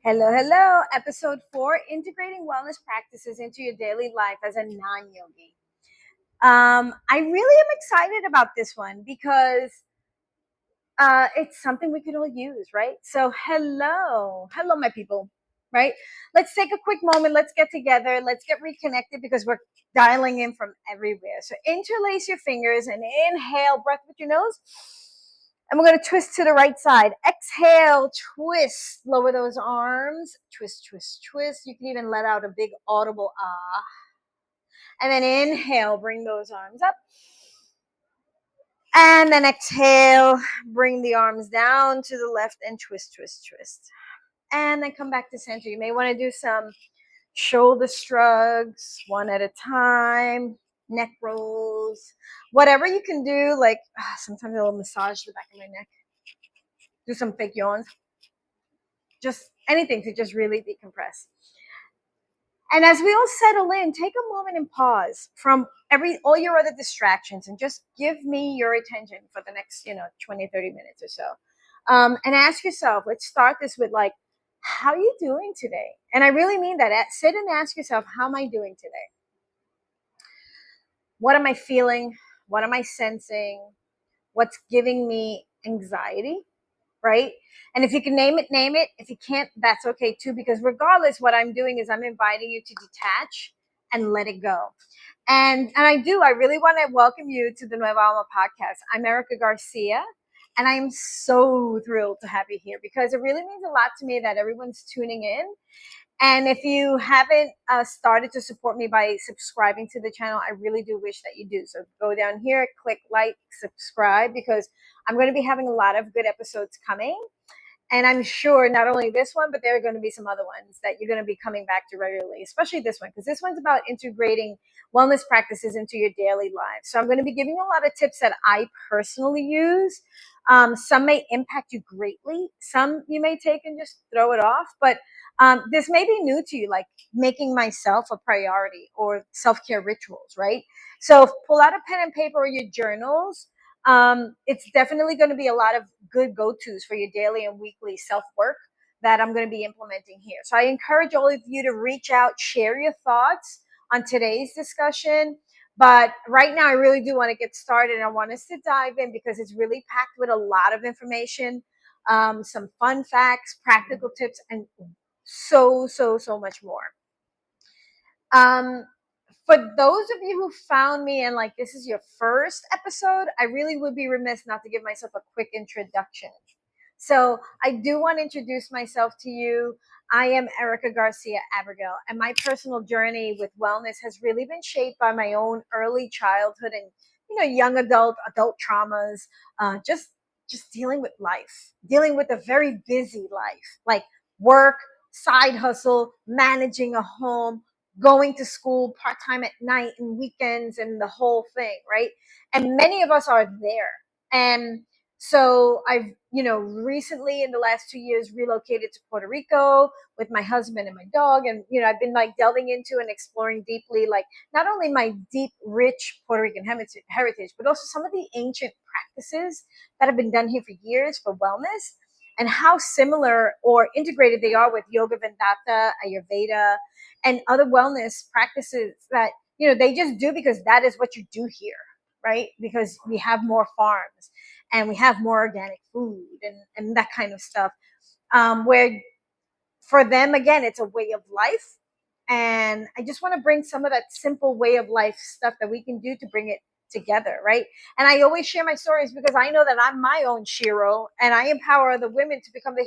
Hello, hello. Episode 4, integrating wellness practices into your daily life as a non-yogi. I really am excited about this one because it's something we could all use, right? So, hello, my people, right? Let's take a quick moment. Let's get together. Let's get reconnected because we're dialing in from everywhere. So, interlace your fingers and inhale, breath with your nose. And we're going to twist to the right side. Exhale, twist, lower those arms. Twist, twist, twist. You can even let out a big audible ah. And then inhale, bring those arms up. And then exhale, bring the arms down to the left and twist, twist, twist. And then come back to center. You may want to do some shoulder shrugs one at a time, neck rolls, whatever you can do. Like sometimes a little massage the back of my neck, do some fake yawns, just anything to just really decompress. And as we all settle in, take a moment and pause from all your other distractions and just give me your attention for the next, 20, 30 minutes or so. And ask yourself, let's start this with like, how are you doing today? And I really mean that. Sit and ask yourself, how am I doing today? What am I feeling? What am I sensing? What's giving me anxiety? Right? And if you can name it, name it. If you can't, that's okay too, because regardless, what I'm doing is I'm inviting you to detach and let it go. And I really want to welcome you to the Nueva Alma podcast. I'm Erica Garcia, and I'm so thrilled to have you here because it really means a lot to me that everyone's tuning in. And if you haven't started to support me by subscribing to the channel, I really do wish that you do. So go down here, click like, subscribe, because I'm going to be having a lot of good episodes coming. And I'm sure not only this one, but there are going to be some other ones that you're going to be coming back to regularly, especially this one, because this one's about integrating wellness practices into your daily life. So I'm going to be giving you a lot of tips that I personally use. Some may impact you greatly. Some you may take and just throw it off. But this may be new to you, like making myself a priority or self-care rituals, right? So pull out a pen and paper or your journals. It's definitely going to be a lot of good go-tos for your daily and weekly self-work that I'm going to be implementing here. So I encourage all of you to reach out, share your thoughts on today's discussion. But right now, I really do want to get started. And I want us to dive in because it's really packed with a lot of information, some fun facts, practical tips, and so much more. For those of you who found me and like this is your first episode, I really would be remiss not to give myself a quick introduction. So I do want to introduce myself to you. I am Erica Garcia Abigail, and my personal journey with wellness has really been shaped by my own early childhood and young adult traumas. Just dealing with life, dealing with a very busy life, like work, side hustle, managing a home, going to school part time at night and weekends and the whole thing, right? And many of us are there. And so I've, recently in the last 2 years relocated to Puerto Rico with my husband and my dog. And, I've been like delving into and exploring deeply, like not only my deep, rich Puerto Rican heritage, but also some of the ancient practices that have been done here for years for wellness and how similar or integrated they are with yoga vedanta, Ayurveda, and other wellness practices that, they just do because that is what you do here, right? Because we have more farms and we have more organic food and that kind of stuff. Where for them, again, it's a way of life. And I just want to bring some of that simple way of life stuff that we can do to bring it together, right? And I always share my stories because I know that I'm my own Shiro and I empower other women to become the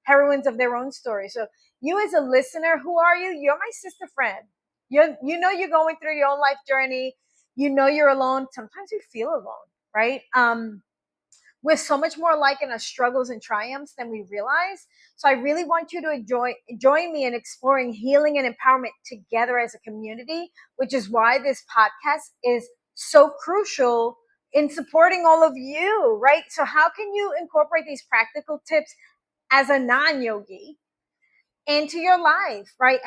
heroines of their own story. So you as a listener, who are you? You're my sister friend. You're going through your own life journey. You're alone. Sometimes we feel alone, right? We're so much more alike in our struggles and triumphs than we realize. So I really want you to join me in exploring healing and empowerment together as a community, which is why this podcast is so crucial in supporting all of you, right? So how can you incorporate these practical tips as a non-yogi into your life, right?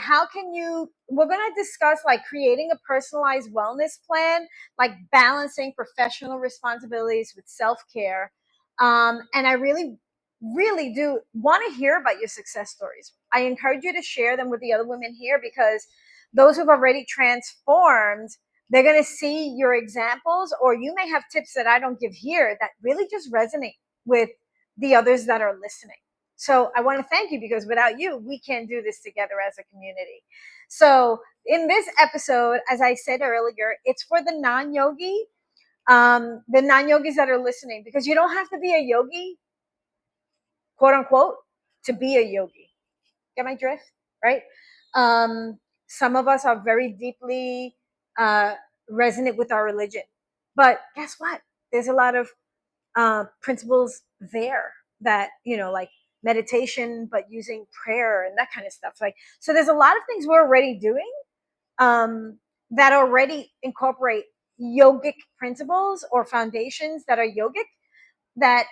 We're going to discuss like creating a personalized wellness plan, like balancing professional responsibilities with self-care. And I really really do want to hear about your success stories. I encourage you to share them with the other women here, because those who've already transformed, they're going to see your examples, or you may have tips that I don't give here that really just resonate with the others that are listening. So I want to thank you, because without you, we can't do this together as a community. So in this episode, as I said earlier, it's for the non-yogis that are listening, because you don't have to be a yogi, quote unquote, to be a yogi. Get my drift, right? Um, some of us are very deeply uh, resonant with our religion, but guess what? There's a lot of principles there that, like meditation, but using prayer and that kind of stuff. Like, so there's a lot of things we're already doing um, that already incorporate yogic principles or foundations that are yogic, that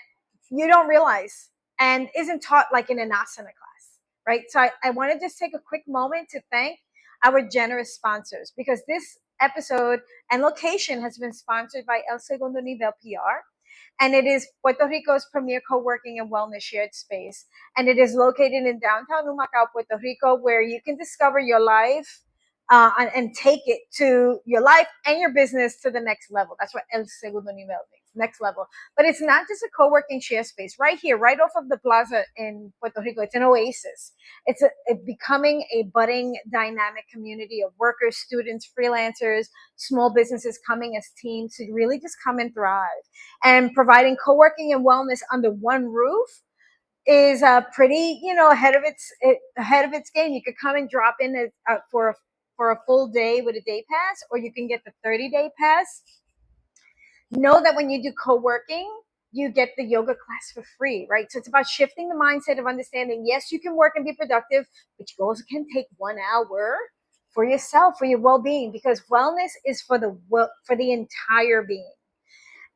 you don't realize and isn't taught like in an asana class, right? So I want to just take a quick moment to thank our generous sponsors, because this episode and location has been sponsored by El Segundo Nivel PR, and it is Puerto Rico's premier co-working and wellness shared space. And it is located in downtown Humacao, Puerto Rico, where you can discover your life and take it to your life and your business to the next level. That's what El Segundo Nivel means, next level. But it's not just a co-working share space. Right here, right off of the plaza in Puerto Rico, it's an oasis. It's becoming a budding, dynamic community of workers, students, freelancers, small businesses coming as teams to really just come and thrive. And providing co-working and wellness under one roof is pretty, ahead of its game. You could come and drop in for a full day with a day pass, or you can get the 30-day pass. Know that when you do co-working, you get the yoga class for free, right? So it's about shifting the mindset of understanding, yes, you can work and be productive, but you also can take 1 hour for yourself, for your well-being, because wellness is for the entire being.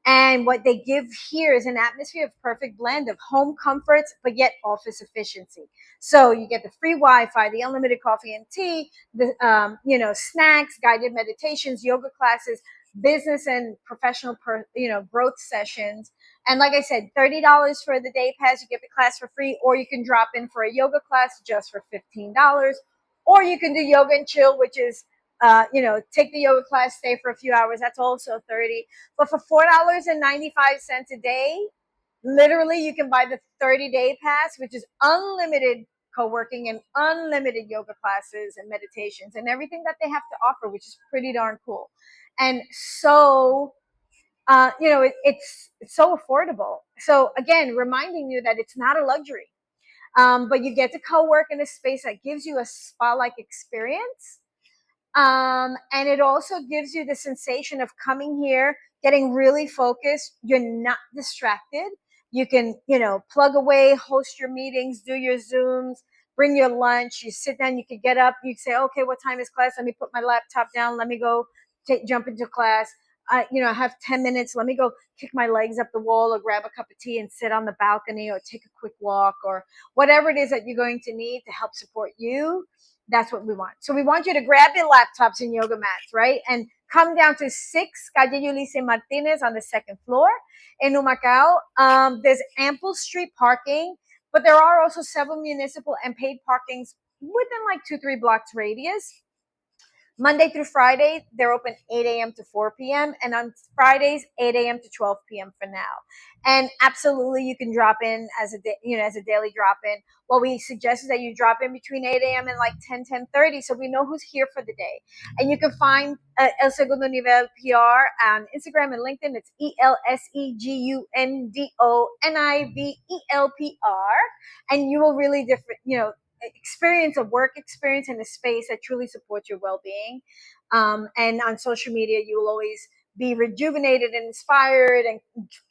And what they give here is an atmosphere of perfect blend of home comforts, but yet office efficiency. So you get the free Wi-Fi, the unlimited coffee and tea, the snacks, guided meditations, yoga classes, business and professional growth sessions. And like I said, $30 for the day pass, you get the class for free, or you can drop in for a yoga class just for $15, or you can do yoga and chill, which is take the yoga class, stay for a few hours. That's also 30. But for $4.95 a day, literally you can buy the 30-day pass, which is unlimited co-working and unlimited yoga classes and meditations and everything that they have to offer, which is pretty darn cool. And so, it's so affordable. So again, reminding you that it's not a luxury, but you get to co-work in a space that gives you a spa-like experience. And it also gives you the sensation of coming here, getting really focused. You're not distracted. You can, plug away, host your meetings, do your Zooms, bring your lunch. You sit down, you can get up. You say, okay, what time is class? Let me put my laptop down. Let me go jump into class. I have 10 minutes. Let me go kick my legs up the wall or grab a cup of tea and sit on the balcony or take a quick walk or whatever it is that you're going to need to help support you. That's what we want. So we want you to grab your laptops and yoga mats, right? And come down to 6 Calle Ulises Martinez on the second floor in Humacao. There's ample street parking, but there are also several municipal and paid parkings within like 2-3 blocks radius. Monday through Friday, they're open 8 a.m. to 4 p.m. And on Fridays, 8 a.m. to 12 p.m. for now. And absolutely, you can drop in as a daily drop in. What we suggest is that you drop in between 8 a.m. and like 10:30, so we know who's here for the day. And you can find El Segundo Nivel PR on Instagram and LinkedIn. It's ElSegundoNivelPR. And you will really experience a work experience in a space that truly supports your well-being. And on social media, you will always be rejuvenated and inspired and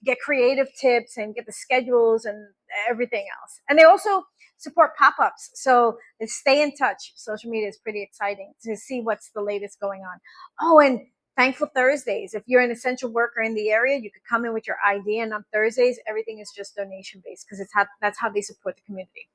get creative tips and get the schedules and everything else. And they also support pop-ups. So stay in touch. Social media is pretty exciting to see what's the latest going on. Oh, and Thankful Thursdays. If you're an essential worker in the area, you could come in with your ID. And on Thursdays, everything is just donation-based because that's how they support the community.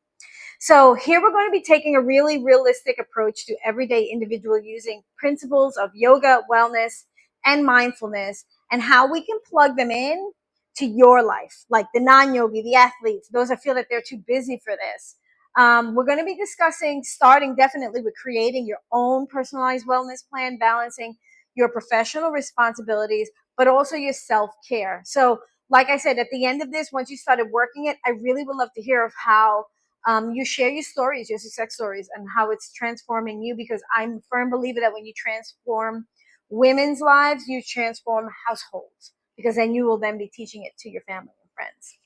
So here we're going to be taking a really realistic approach to everyday individual using principles of yoga, wellness, and mindfulness, and how we can plug them in to your life, like the non-yogi, the athletes, those that feel that they're too busy for this. We're going to be discussing starting definitely with creating your own personalized wellness plan, balancing your professional responsibilities, but also your self-care. So, like I said, at the end of this, once you started working it, I really would love to hear of how you share your stories, your success stories, and how it's transforming you, because I'm a firm believer that when you transform women's lives, you transform households, because then you will then be teaching it to your family and friends.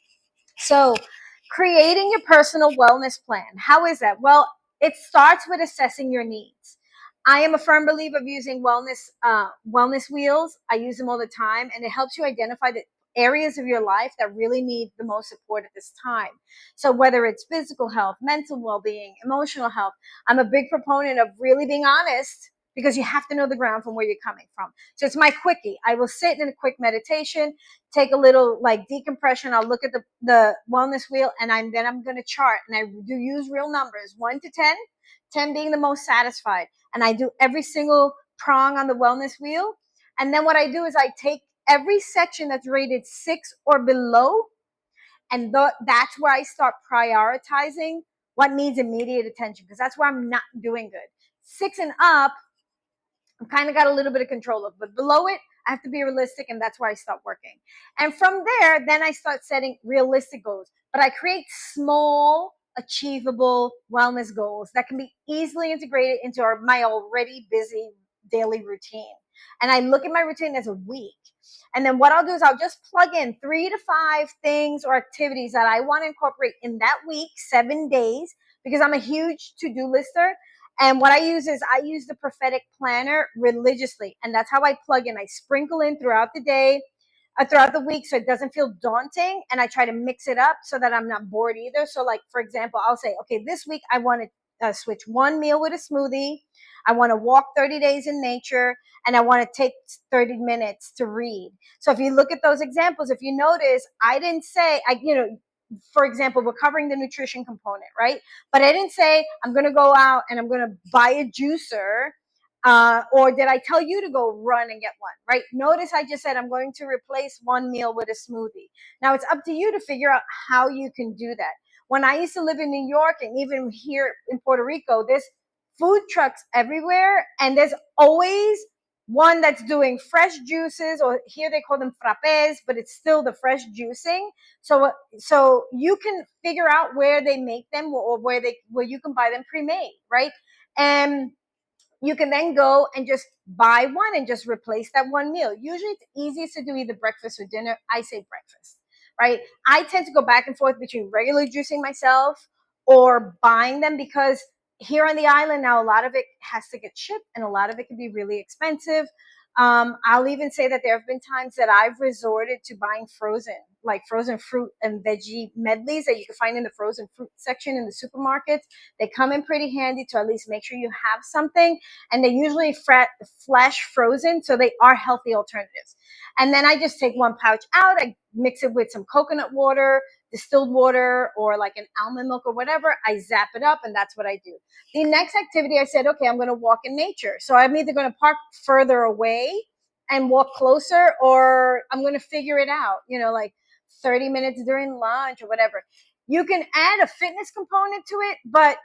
So, creating your personal wellness plan. How is that? Well, it starts with assessing your needs. I am a firm believer of using wellness wheels. I use them all the time, and it helps you identify the areas of your life that really need the most support at this time. So whether it's physical health, mental well-being, emotional health, I'm a big proponent of really being honest, because you have to know the ground from where you're coming from. So it's my quickie. I will sit in a quick meditation, take a little like decompression. I'll look at the wellness wheel, and I'm going to chart, and I do use real numbers, 1 to 10, 10 being the most satisfied. And I do every single prong on the wellness wheel. And then what I do is I take every section that's rated 6 or below, and that's where I start prioritizing what needs immediate attention, because that's where I'm not doing good. 6 and up, I've kind of got a little bit of control of, but below it, I have to be realistic, and that's where I start working. And from there, then I start setting realistic goals, but I create small, achievable wellness goals that can be easily integrated into my already busy daily routine. And I look at my routine as a week. And then what I'll do is I'll just plug in 3 to 5 things or activities that I want to incorporate in that week, 7 days, because I'm a huge to-do lister. And what I use is I use the prophetic planner religiously. And that's how I plug in. I sprinkle in throughout the day, throughout the week, so it doesn't feel daunting. And I try to mix it up so that I'm not bored either. So like, for example, I'll say, okay, this week I want to switch one meal with a smoothie. I want to walk 30 days in nature, and I want to take 30 minutes to read. So if you look at those examples, if you notice, I didn't say, for example, we're covering the nutrition component, right? But I didn't say I'm going to go out and I'm going to buy a juicer, or did I tell you to go run and get one, right? Notice I just said I'm going to replace one meal with a smoothie. Now it's up to you to figure out how you can do that. When I used to live in New York, and even here in Puerto Rico, there's food trucks everywhere, and there's always one that's doing fresh juices, or here they call them frappes, but it's still the fresh juicing. So you can figure out where they make them, or where you can buy them pre-made, right? And you can then go and just buy one and just replace that one meal. Usually it's easiest to do either breakfast or dinner. I say breakfast, right? I tend to go back and forth between regularly juicing myself or buying them, because here on the island now, a lot of it has to get shipped, and a lot of it can be really expensive. I'll even say that there have been times that I've resorted to buying frozen fruit and veggie medleys that you can find in the frozen fruit section in the supermarkets. They come in pretty handy to at least make sure you have something, and they're usually flash frozen, so they are healthy alternatives. And then I just take one pouch out, I mix it with some coconut water, distilled water, or like an almond milk or whatever. I zap it up, and that's what I do. The next activity, I said, okay, I'm going to walk in nature. So I'm either going to park further away and walk closer, or I'm going to figure it out, like 30 minutes during lunch or whatever. You can add a fitness component to it, but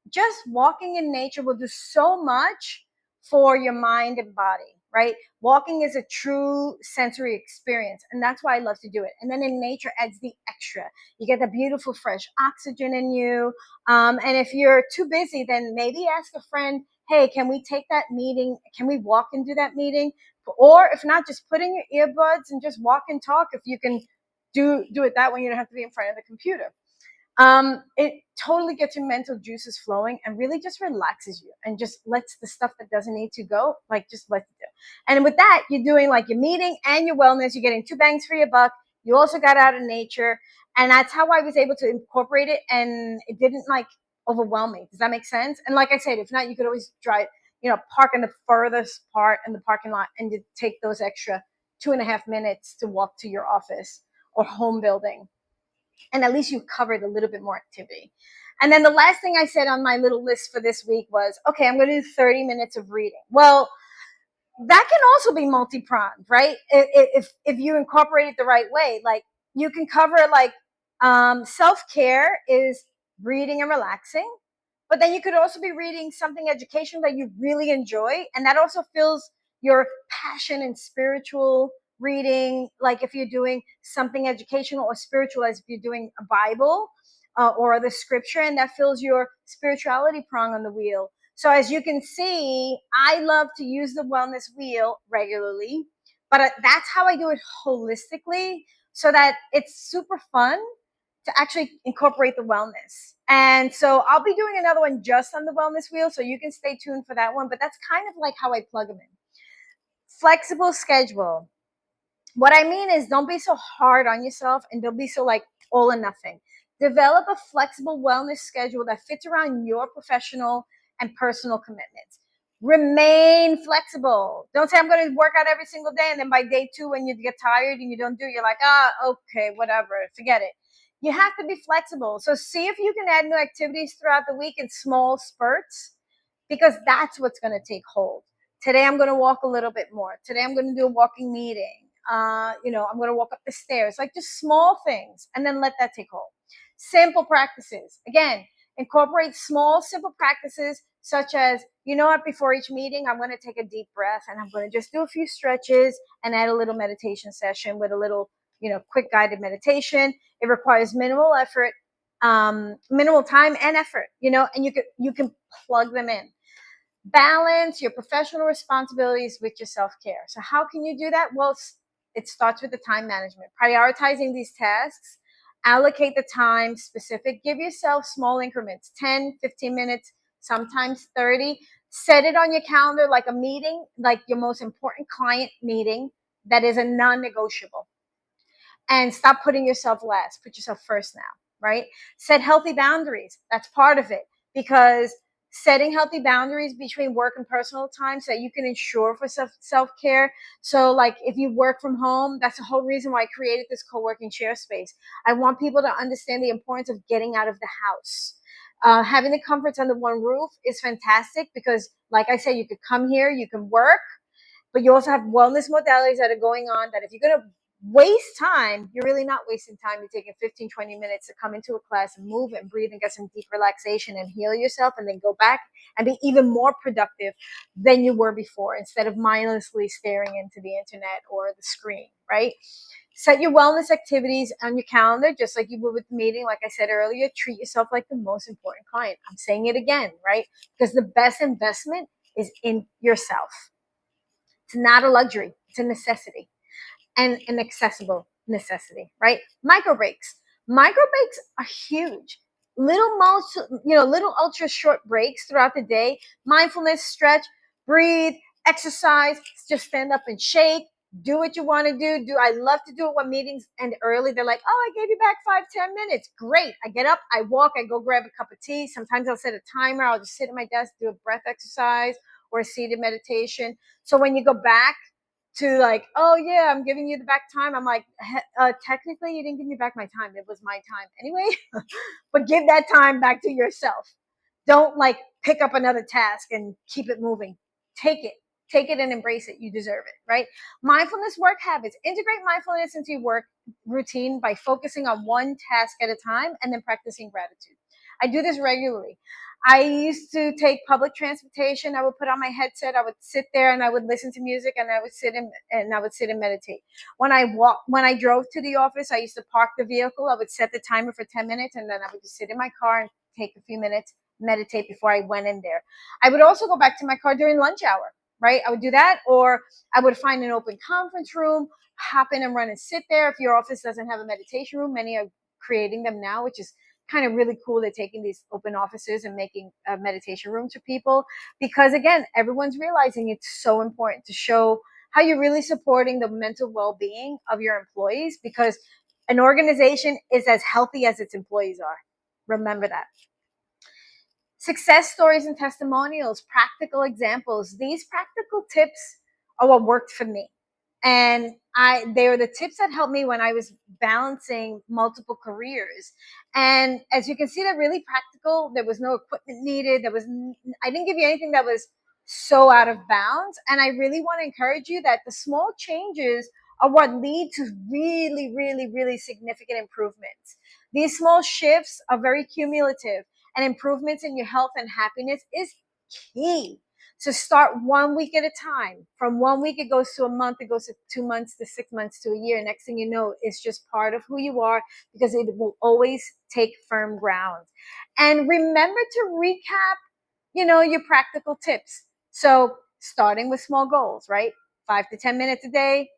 just walking in nature will do so much for your mind and body, right? Walking is a true sensory experience, and that's why I love to do it. And then in nature adds the extra. You get the beautiful fresh oxygen in you. And if you're too busy, then maybe ask a friend, hey, can we take that meeting? Can we walk and do that meeting? Or if not, just put in your earbuds and just walk and talk. If you can do it that way, you don't have to be in front of the computer. It totally gets your mental juices flowing and really just relaxes you and just lets the stuff that doesn't need to go, like just let it go. And with that, you're doing like your meeting and your wellness. You're getting 2 bangs for your buck. You also got out of nature. And that's how I was able to incorporate it. And it didn't like overwhelm me. Does that make sense? And like I said, if not, you could always drive, park in the furthest part in the parking lot and you take those extra 2.5 minutes to walk to your office or home building. And at least you've covered a little bit more activity. And then the last thing I said on my little list for this week was, okay, I'm going to do 30 minutes of reading. Well, that can also be multi-pronged, right? If you incorporate it the right way, like you can cover like self-care is reading and relaxing, but then you could also be reading something educational that you really enjoy, and that also fills your passion and spiritual reading. Like if you're doing something educational or spiritual, as if you're doing a Bible or the scripture, and that fills your spirituality prong on the wheel. So as you can see, I love to use the wellness wheel regularly, but that's how I do it holistically, so that it's super fun to actually incorporate the wellness. And so I'll be doing another one just on the wellness wheel, so you can stay tuned for that one. But that's kind of like how I plug them in. Flexible schedule. What I mean is, don't be so hard on yourself, and don't be so like all or nothing. Develop a flexible wellness schedule that fits around your professional and personal commitments. Remain flexible. Don't say I'm going to work out every single day, and then by day 2, when you get tired and you don't do it, you're like, okay, whatever, forget it. You have to be flexible. So see if you can add new activities throughout the week in small spurts, because that's what's going to take hold. Today I'm going to walk a little bit more. Today I'm going to do a walking meeting. I'm going to walk up the stairs, like just small things, and then let that take hold. Simple practices. Again, incorporate small, simple practices such as, before each meeting, I'm going to take a deep breath and I'm going to just do a few stretches and add a little meditation session with a little, quick guided meditation. It requires minimal effort, minimal time and effort, and you can plug them in. Balance your professional responsibilities with your self-care. So how can you do that? Well, it starts with the time management, prioritizing these tasks, allocate the time specific, give yourself small increments, 10, 15 minutes, sometimes 30. Set it on your calendar like a meeting, like your most important client meeting that is a non-negotiable. And stop putting yourself last. Put yourself first now, right? Set healthy boundaries. That's part of it, because setting healthy boundaries between work and personal time so that you can ensure for self-care. So like if you work from home, that's the whole reason why I created this co-working share space. I want people to understand the importance of getting out of the house. Having the comforts under one roof is fantastic because, like I said, you could come here, you can work, but you also have wellness modalities that are going on that if you're going to waste time, you're really not wasting time. You're taking 15, 20 minutes to come into a class and move and breathe and get some deep relaxation and heal yourself, and then go back and be even more productive than you were before, instead of mindlessly staring into the internet or the screen, right? Set your wellness activities on your calendar, just like you would with the meeting. Like I said earlier, treat yourself like the most important client. I'm saying it again, right? Because the best investment is in yourself. It's not a luxury, it's a necessity, and an accessible necessity, right? Micro breaks. Micro breaks are huge. Little ultra short breaks throughout the day. Mindfulness, stretch, breathe, exercise, just stand up and shake. Do what you want to do. I love to do it when meetings end early. They're like, oh, I gave you back 5-10 minutes. Great. I get up, I walk, I go grab a cup of tea. Sometimes I'll set a timer. I'll just sit at my desk, do a breath exercise or a seated meditation. So when you go back to like, oh yeah, I'm giving you the back time, I'm like, technically you didn't give me back my time. It was my time anyway. But give that time back to yourself. Don't like pick up another task and keep it moving. Take it. Take it and embrace it. You deserve it, right? Mindfulness work habits. Integrate mindfulness into your work routine by focusing on one task at a time and then practicing gratitude. I do this regularly. I used to take public transportation. I would put on my headset. I would sit there and I would listen to music, and I would sit and meditate. When I drove to the office, I used to park the vehicle. I would set the timer for 10 minutes, and then I would just sit in my car and take a few minutes, meditate before I went in there. I would also go back to my car during lunch hour, right? I would do that, or I would find an open conference room, hop in and run and sit there. If your office doesn't have a meditation room, many are creating them now, which is kind of really cool. They're taking these open offices and making meditation rooms for people, because again, everyone's realizing it's so important to show how you're really supporting the mental well-being of your employees, because an organization is as healthy as its employees are. Remember that. Success stories and testimonials, practical examples. These practical tips are what worked for me. And they were the tips that helped me when I was balancing multiple careers. And as you can see, they're really practical. There was no equipment needed. I didn't give you anything that was so out of bounds. And I really want to encourage you that the small changes are what lead to really, really, really significant improvements. These small shifts are very cumulative, and improvements in your health and happiness is key. So start 1 week at a time. From 1 week, it goes to a month, it goes to 2 months, to 6 months, to a year. Next thing you know, it's just part of who you are, because it will always take firm ground. And remember to recap, your practical tips. So starting with small goals, right? 5 to 10 minutes a day,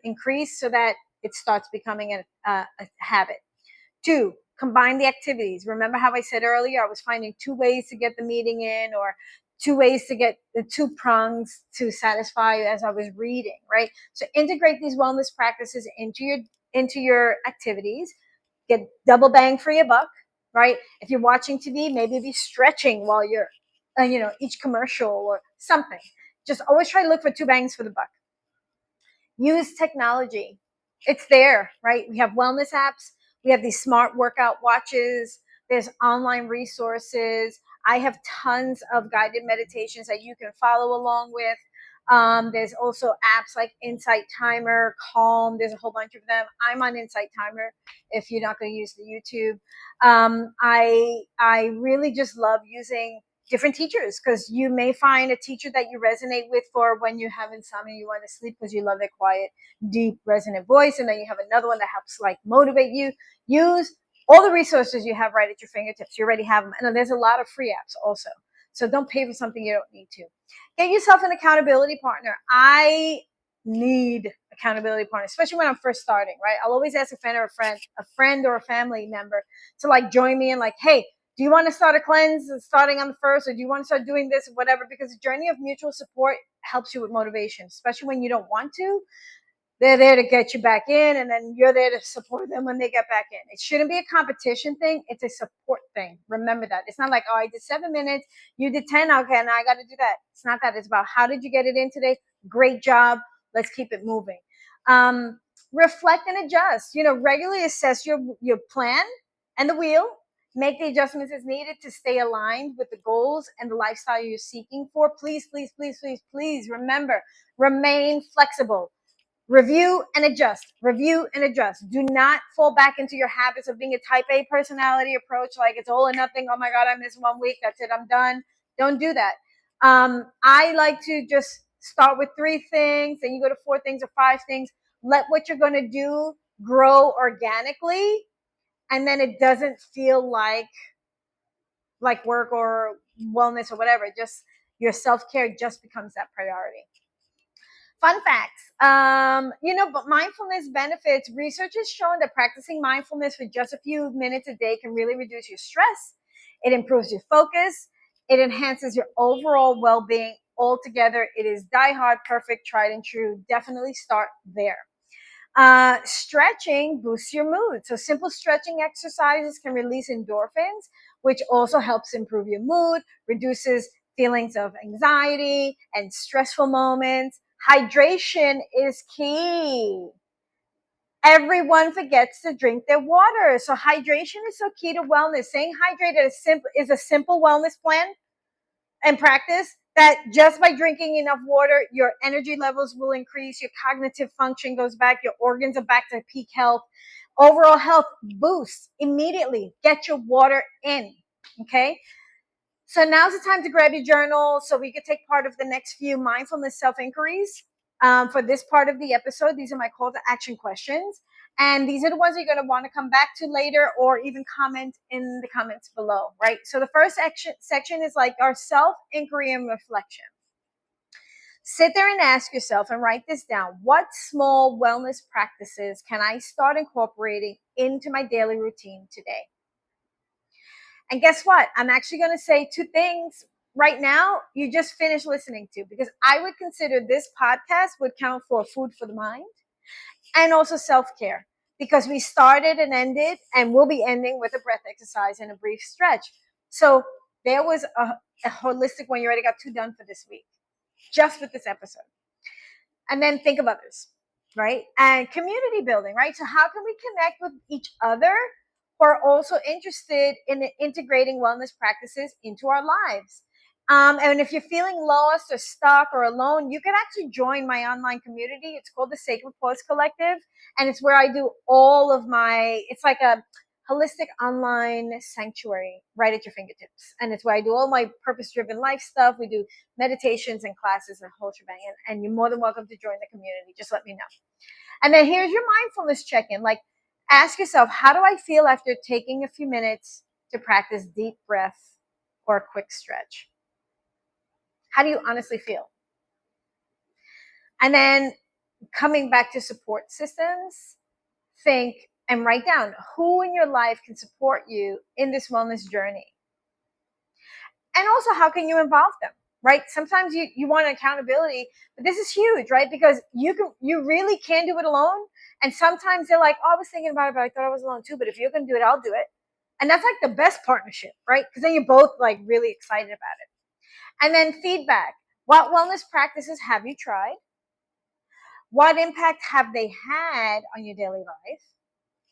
increase so that it starts becoming a habit. 2, combine the activities. Remember how I said earlier, I was finding 2 ways to get the meeting in, or 2 ways to get the 2 prongs to satisfy as I was reading, right? So integrate these wellness practices into your activities. Get double bang for your buck, right? If you're watching TV, maybe be stretching while you're, each commercial or something. Just always try to look for 2 bangs for the buck. Use technology. It's there, right? We have wellness apps. We have these smart workout watches. There's online resources. I have tons of guided meditations that you can follow along with. There's also apps like Insight Timer, Calm. There's a whole bunch of them. I'm on Insight Timer if you're not going to use the YouTube. I really just love using different teachers, because you may find a teacher that you resonate with for when you have insomnia, you want to sleep, because you love their quiet, deep, resonant voice. And then you have another one that helps like motivate you. Use all the resources you have right at your fingertips. You already have them. And there's a lot of free apps also. So don't pay for something you don't need to. Get yourself an accountability partner. I need accountability partner, especially when I'm first starting, right? I'll always ask a friend or a family member to like join me and like, hey, do you want to start a cleanse starting on the 1st, or do you want to start doing this or whatever? Because the journey of mutual support helps you with motivation, especially when you don't want to. They're there to get you back in, and then you're there to support them when they get back in. It shouldn't be a competition thing. It's a support thing. Remember that. It's not like, oh, I did 7 minutes, you did 10. Okay, now I got to do that. It's not that. It's about, how did you get it in today? Great job. Let's keep it moving. Reflect and adjust. Regularly assess your plan and the wheel. Make the adjustments as needed to stay aligned with the goals and the lifestyle you're seeking for. Please, please, please, please, please remember, remain flexible. Review and adjust. Review and adjust. Do not fall back into your habits of being a type A personality approach, like it's all or nothing. Oh my God, I missed 1 week. That's it. I'm done. Don't do that. I like to just start with 3 things, then you go to 4 things or 5 things. Let what you're going to do grow organically, and then it doesn't feel like work or wellness or whatever. Just your self-care just becomes that priority. Fun facts. But mindfulness benefits. Research has shown that practicing mindfulness for just a few minutes a day can really reduce your stress. It improves your focus. It enhances your overall well-being. Altogether, it is die hard, perfect, tried and true. Definitely start there. Stretching boosts your mood. So simple stretching exercises can release endorphins, which also helps improve your mood, reduces feelings of anxiety and stressful moments. Hydration is key. Everyone forgets to drink their water. So hydration is so key to wellness. Staying hydrated is a simple wellness plan and practice that just by drinking enough water, your energy levels will increase, your cognitive function goes back, your organs are back to peak health, overall health boosts immediately. Get your water in, okay? So now's the time to grab your journal so we could take part of the next few mindfulness self-inquiries. For this part of the episode, these are my call to action questions. And these are the ones you're going to want to come back to later, or even comment in the comments below, right? So the first section is like our self-inquiry and reflection. Sit there and ask yourself and write this down. What small wellness practices can I start incorporating into my daily routine today? And guess what? I'm actually going to say 2 things right now you just finished listening to, because I would consider this podcast would count for food for the mind and also self-care, because we started and ended and we'll be ending with a breath exercise and a brief stretch. So there was a holistic one. You already got 2 done for this week, just with this episode. And then think of others, right? And community building, right? So how can we connect with each other who are also interested in integrating wellness practices into our lives? And if you're feeling lost or stuck or alone, you can actually join my online community. It's called the Sacred Pause Collective. And it's where I do all of it's like a holistic online sanctuary right at your fingertips. And it's where I do all my purpose driven life stuff. We do meditations and classes and whole shebang. And you're more than welcome to join the community. Just let me know. And then here's your mindfulness check in. Like, ask yourself, how do I feel after taking a few minutes to practice deep breath or a quick stretch? How do you honestly feel? And then coming back to support systems, think and write down who in your life can support you in this wellness journey. And also, how can you involve them? Right? Sometimes you want accountability, but this is huge, right? Because you really can do it alone. And sometimes they're like, oh, I was thinking about it, but I thought I was alone too. But if you're gonna do it, I'll do it. And that's like the best partnership, right? Because then you're both like really excited about it. And then feedback. What wellness practices have you tried? What impact have they had on your daily life?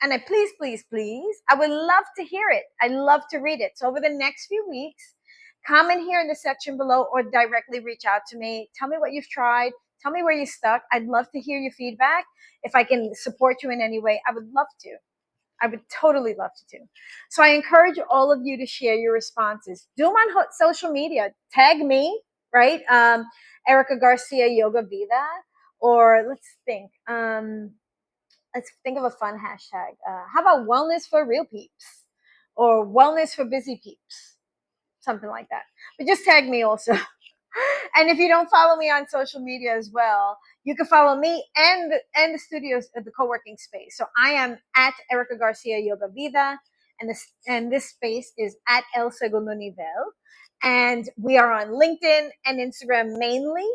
And please, please, please, I would love to hear it. I love to read it. So over the next few weeks, comment here in the section below or directly reach out to me. Tell me what you've tried. Tell me where you're stuck. I'd love to hear your feedback. If I can support you in any way, I would love to. I would totally love to. So I encourage all of you to share your responses. Do them on social media. Tag me, right? EricaGarciaYogaVida. Or let's think of a fun hashtag. How about wellness for real peeps or wellness for busy peeps? Something like that. But just tag me also. And if you don't follow me on social media as well, you can follow me and the studios at the co-working space. So I am at EricaGarciaYogaVida, and this space is at El Segundo Nivel. And we are on LinkedIn and Instagram mainly.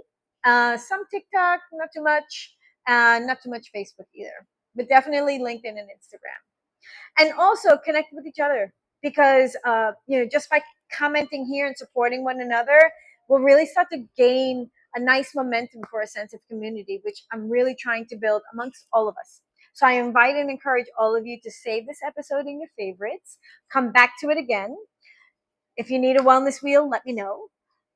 Some TikTok, not too much Facebook either, but definitely LinkedIn and Instagram. And also connect with each other because just by commenting here and supporting one another, we'll really start to gain a nice momentum for a sense of community, which I'm really trying to build amongst all of us. So I invite and encourage all of you to save this episode in your favorites, come back to it again. If you need a wellness wheel, let me know.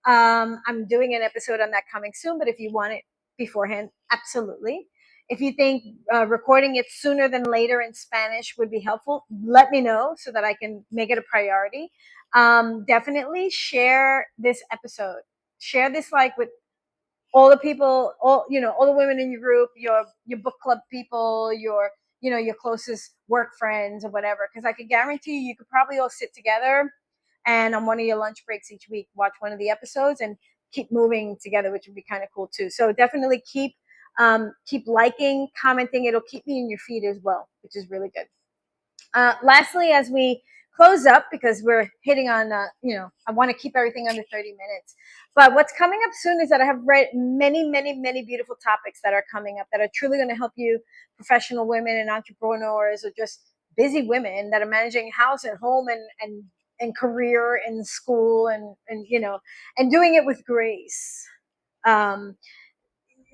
I'm doing an episode on that coming soon, but if you want it beforehand, absolutely. If you think recording it sooner than later in Spanish would be helpful, let me know so that I can make it a priority. Definitely share this episode. Share this with all the people, all the women in your group, your book club people, your closest work friends or whatever. Because I could guarantee you could probably all sit together and on one of your lunch breaks each week, watch one of the episodes and keep moving together, which would be kind of cool too. So definitely keep liking, commenting. It'll keep me in your feed as well, which is really good. Lastly, as we close up, because we're hitting on, I want to keep everything under 30 minutes. But what's coming up soon is that I have read many, many, many beautiful topics that are coming up that are truly going to help you, professional women and entrepreneurs, or just busy women that are managing house and home and career and school and doing it with grace.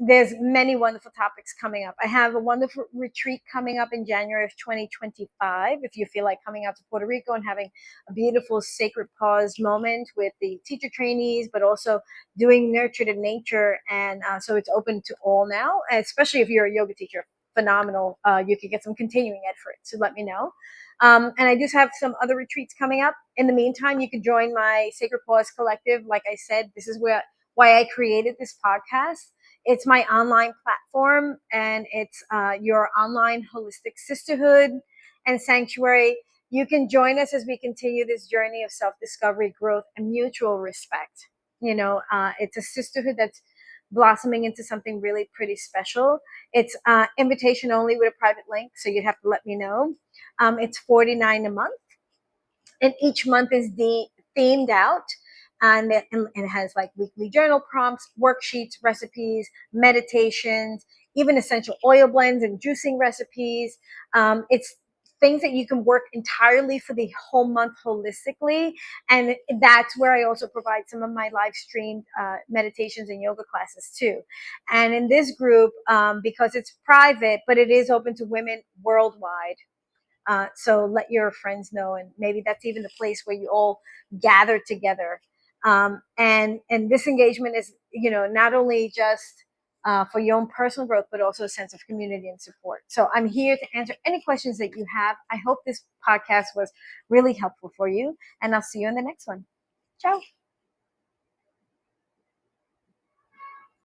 There's many wonderful topics coming up. I have a wonderful retreat coming up in January of 2025. If you feel like coming out to Puerto Rico and having a beautiful sacred pause moment with the teacher trainees, but also doing nurture to nature. And so it's open to all now, especially if you're a yoga teacher. Phenomenal. You could get some continuing ed for it. So let me know. And I just have some other retreats coming up. In the meantime, you can join my Sacred Pause Collective. Like I said, this is why I created this podcast. It's my online platform, and it's your online holistic sisterhood and sanctuary. You can join us as we continue this journey of self-discovery, growth, and mutual respect. It's a sisterhood that's blossoming into something really pretty special. It's invitation only with a private link, so you'd have to let me know. It's $49 a month, and each month is themed out. And it has like weekly journal prompts, worksheets, recipes, meditations, even essential oil blends and juicing recipes. It's things that you can work entirely for the whole month holistically. And that's where I also provide some of my live streamed meditations and yoga classes too. And in this group, because it's private, but it is open to women worldwide. So let your friends know, and maybe that's even the place where you all gather together. And this engagement is, not only just for your own personal growth, but also a sense of community and support. So I'm here to answer any questions that you have. I hope this podcast was really helpful for you, and I'll see you in the next one. Ciao.